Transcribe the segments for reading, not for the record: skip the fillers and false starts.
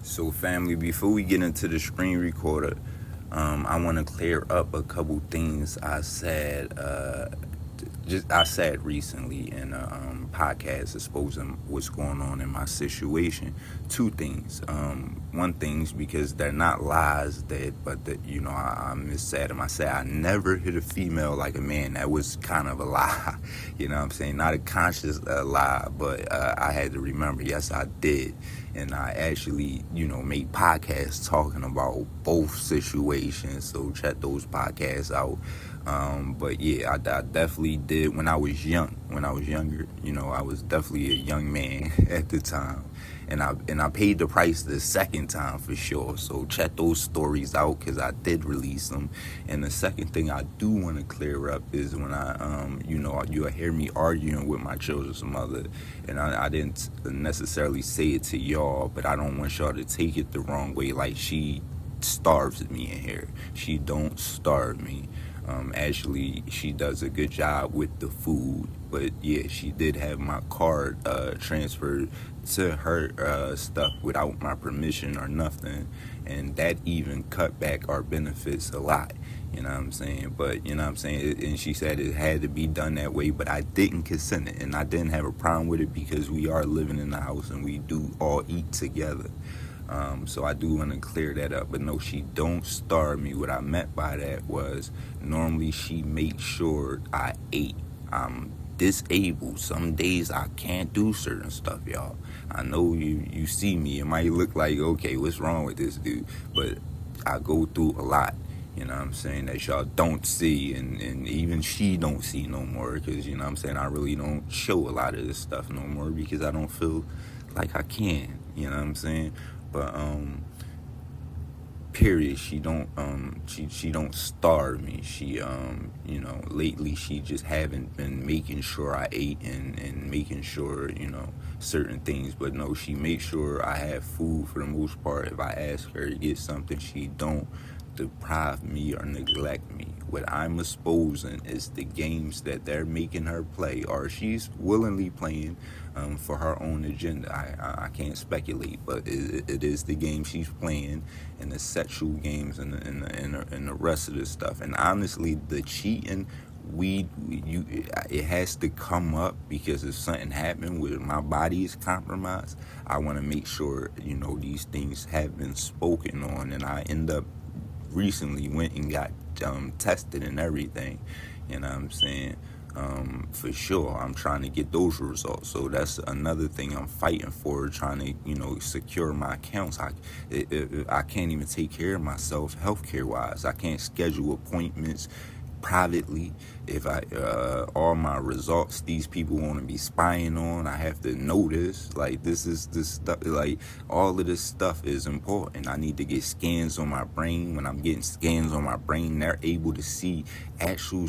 So, family, before we get into the screen recorder, I want to clear up a couple things I said. I said recently in a podcast exposing what's going on in my situation. Two things. One thing's because they're not lies but I missaid them. I said I never hit a female like a man. That was kind of a lie. You know what I'm saying? Not a conscious lie, but I had to remember. Yes, I did. And I actually, made podcasts talking about both situations. So check those podcasts out. But yeah, I definitely did when I was young. When I was younger, I was definitely a young man at the time, and I paid the price the second time for sure. So check those stories out because I did release them. And the second thing I do want to clear up is when you'll hear me arguing with my children's mother, and I didn't necessarily say it to y'all, but I don't want y'all to take it the wrong way. Like she starves me in here. She don't starve me. Actually, she does a good job with the food, but yeah, she did have my card transferred to her stuff without my permission or nothing, and that even cut back our benefits a lot. You know what I'm saying? But you know what I'm saying? And she said it had to be done that way, but I didn't consent it, and I didn't have a problem with it because we are living in the house and we do all eat together. So I do want to clear that up. But no, she don't starve me. What I meant by that was normally she makes sure I ate. I'm disabled. Some days I can't do certain stuff, y'all. I know you see me. It might look like, okay, what's wrong with this dude? But I go through a lot. You know what I'm saying? That y'all don't see, and even she don't see no more. Because, you know what I'm saying, I really don't show a lot of this stuff no more because I don't feel like I can. You know what I'm saying? But period, she don't starve me. She lately she just haven't been making sure I ate and making sure certain things. But no, she makes sure I have food for the most part. If I ask her to get something, she don't deprive me or neglect me. What I'm exposing is the games that they're making her play, or she's willingly playing for her own agenda. I can't speculate, but it is the game she's playing, and the sexual games and the rest of this stuff. And honestly, the cheating, it has to come up because if something happened where my body is compromised, I want to make sure these things have been spoken on, and I end up recently went and got tested and everything. You know what I'm saying? For sure, I'm trying to get those results. So that's another thing I'm fighting for, trying to, secure my accounts. I can't even take care of myself healthcare wise. I can't schedule appointments privately. If all my results these people want to be spying on, I have to know this. Like this stuff, like all of this stuff is important. I need to get scans on my brain. When I'm getting scans on my brain, they're able to see actual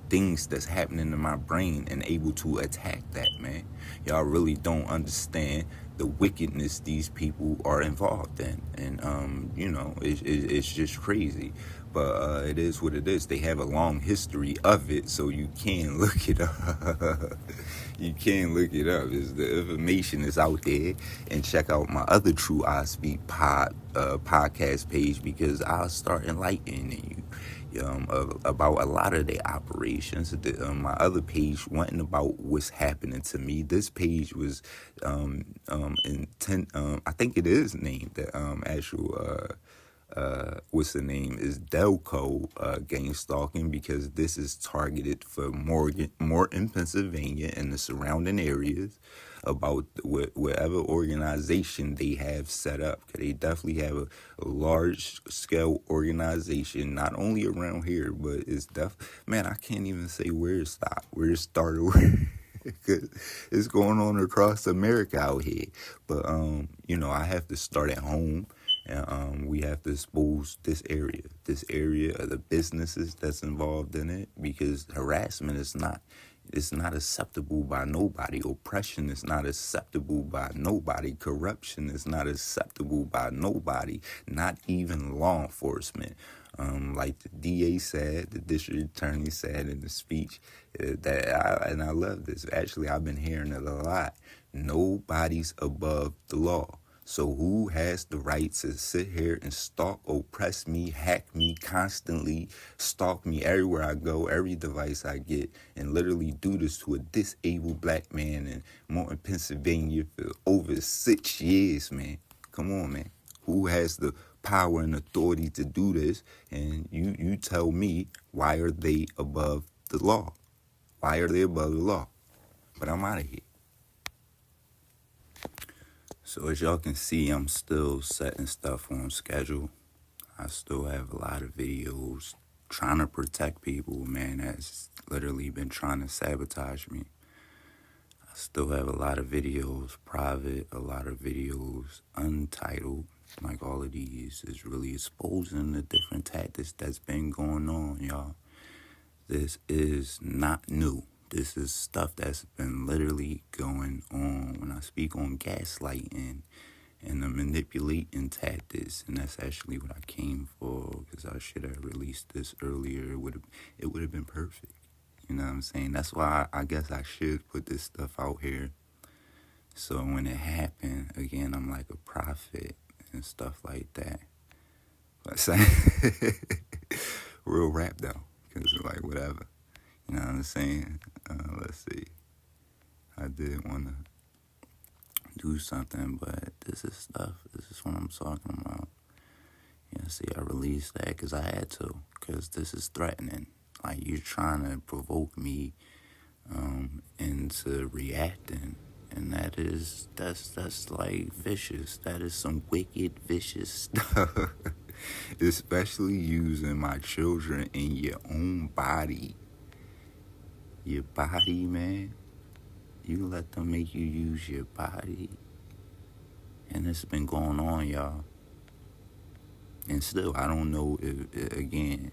things that's happening in my brain and able to attack that, man. Y'all really don't understand the wickedness these people are involved in, and it's just crazy. But it is what it is. They have a long history of it, so you can look it up. You can look it up. The information is out there. And check out my other True I Speak podcast page, because I'll start enlightening you about a lot of their operations. My other page wasn't about what's happening to me. This page was I think it is named the actual what's the name is Delco gang stalking, because this is targeted for more in Pennsylvania and the surrounding areas, about whatever organization they have set up. They definitely have a large scale organization, not only around here, but it's man, I can't even say where it stopped, where it started. Because it's going on across America out here. But I have to start at home. And we have to expose this area of the businesses that's involved in it, because harassment is not acceptable by nobody. Oppression is not acceptable by nobody. Corruption is not acceptable by nobody, not even law enforcement. Like the DA said, the district attorney said in the speech, and I love this. Actually, I've been hearing it a lot. Nobody's above the law. So who has the right to sit here and stalk, oppress me, hack me, constantly stalk me everywhere I go, every device I get, and literally do this to a disabled black man in Morton, Pennsylvania for over 6 years, man? Come on, man. Who has the power and authority to do this? And you tell me, why are they above the law? Why are they above the law? But I'm out of here. So as y'all can see, I'm still setting stuff on schedule. I still have a lot of videos trying to protect people, man, that's literally been trying to sabotage me. I still have a lot of videos private, a lot of videos untitled. Like all of these is really exposing the different tactics that's been going on, y'all. This is not new. This is stuff that's been literally going on when I speak on gaslighting and the manipulating tactics, and that's actually what I came for, because I should have released this earlier. It would have been perfect. You know what I'm saying? That's why I guess I should put this stuff out here. So when it happened, again, I'm like a prophet and stuff like that. But real rap though, because like whatever. You know what I'm saying? Let's see. I did want to do something, but this is stuff. This is what I'm talking about. Yeah, see, I released that because I had to, because this is threatening. Like, you're trying to provoke me into reacting, and that's like vicious. That is some wicked, vicious stuff. Especially using my children in your own body. Your body, man. You let them make you use your body. And it's been going on, y'all. And still, I don't know if, again,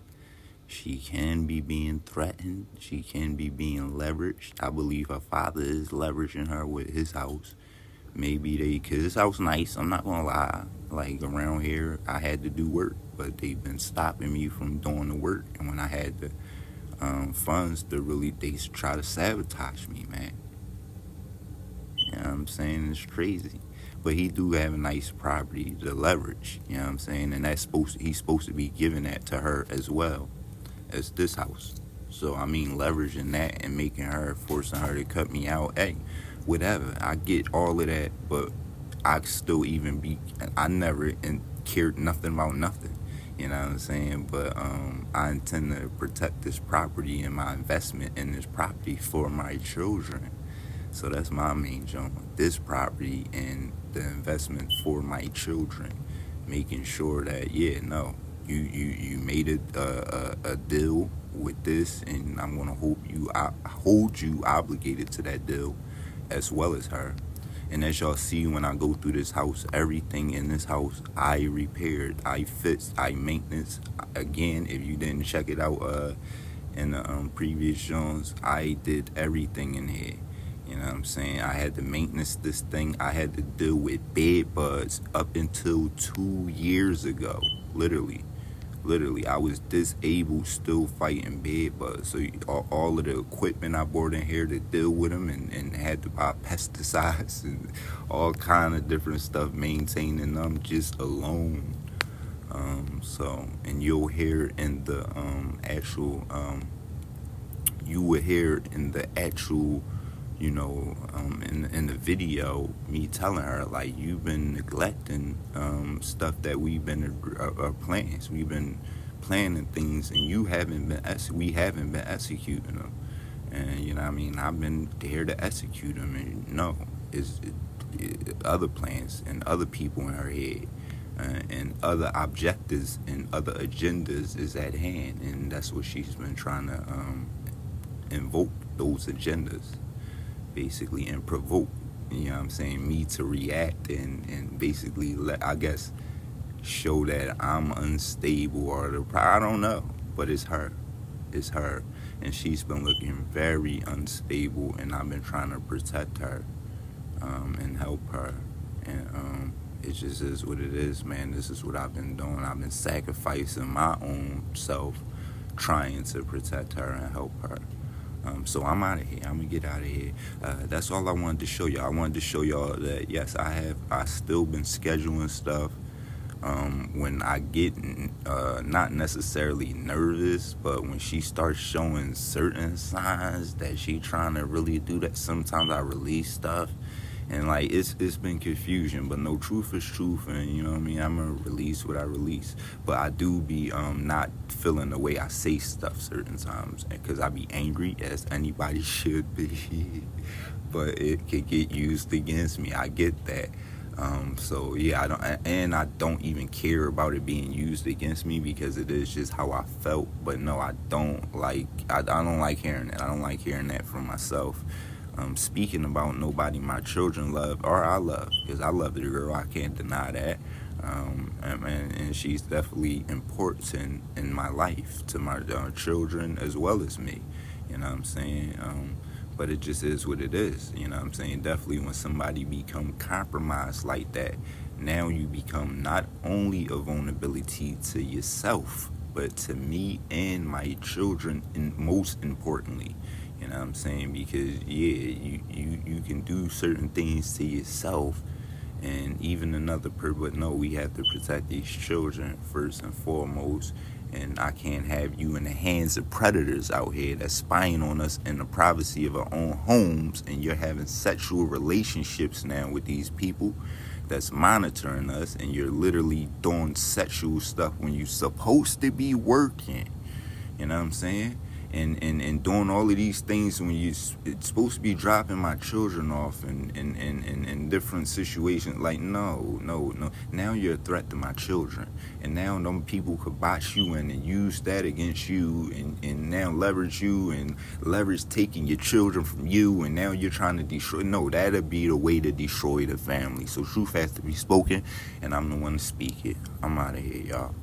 she can be being threatened. She can be being leveraged. I believe her father is leveraging her with his house. Maybe cause his house nice, I'm not gonna lie. Like, around here, I had to do work, but they've been stopping me from doing the work. And when I had the funds to really, they try to sabotage me, man. You know what I'm saying? It's crazy. But he do have a nice property to leverage, you know what I'm saying? And he's supposed to be giving that to her as well as this house. So, I mean, leveraging that and forcing her to cut me out, hey, whatever. I get all of that, but I never cared nothing about nothing. You know what I'm saying? But I intend to protect this property and my investment in this property for my children. So that's my main jump. This property and the investment for my children. Making sure that, you made a deal with this, and I'm going to hold you obligated to that deal as well as her. And as y'all see, when I go through this house, everything in this house, I repaired, I fixed, I maintenance. Again, if you didn't check it out in the previous Jones, I did everything in here. You know what I'm saying? I had to maintenance this thing. I had to deal with bed bugs up until 2 years ago. Literally, I was disabled, still fighting bed bugs. So all of the equipment I brought in here to deal with them, and had to buy pesticides and all kind of different stuff, maintaining them just alone. And you'll hear in the actual, in the video, me telling her, like, you've been neglecting stuff that we've been plans. We've been planning things, and we haven't been executing them. And you know what I mean? I've been here to execute them, and no, it's other plans and other people in her head. And other objectives and other agendas is at hand, and that's what she's been trying to invoke, those agendas, basically, and provoke, you know what I'm saying, me to react and basically show that I'm unstable, or I don't know, but it's her, and she's been looking very unstable, and I've been trying to protect her and help her, and it just is what it is, man. This is what I've been doing. I've been sacrificing my own self, trying to protect her and help her. So I'm out of here. I'm gonna get out of here. That's all I wanted to show y'all. I wanted to show y'all that yes, I still been scheduling stuff. When I get not necessarily nervous, but when she starts showing certain signs that she trying to really do that, sometimes I release stuff, and like it's been confusion. But no, truth is truth, and you know what I mean. I'm gonna release what I release, but I do be not feeling the way I say stuff certain times, because I be angry as anybody should be, but it could get used against me. I get that. So yeah, I don't even care about it being used against me, because it is just how I felt. But no, I don't like hearing that. I don't like hearing that from myself. Speaking about nobody my children love or I love, because I love the girl, I can't deny that. And she's definitely important in my life, to my children as well as me. You know what I'm saying? But it just is what it is. You know what I'm saying? Definitely when somebody become compromised like that, now you become not only a vulnerability to yourself, but to me and my children, and most importantly. You know what I'm saying? Because yeah, you can do certain things to yourself and even another but no, we have to protect these children first and foremost. And I can't have you in the hands of predators out here that's spying on us in the privacy of our own homes, and you're having sexual relationships now with these people that's monitoring us, and you're literally doing sexual stuff when you're supposed to be working. You know what I'm saying? And doing all of these things when it's supposed to be dropping my children off in different situations. Like, no. Now you're a threat to my children. And now them people could box you in and use that against you, and now leverage you and leverage taking your children from you, and now you're trying to destroy. No, that'll be the way to destroy the family. So truth has to be spoken, and I'm the one to speak it. I'm out of here, y'all.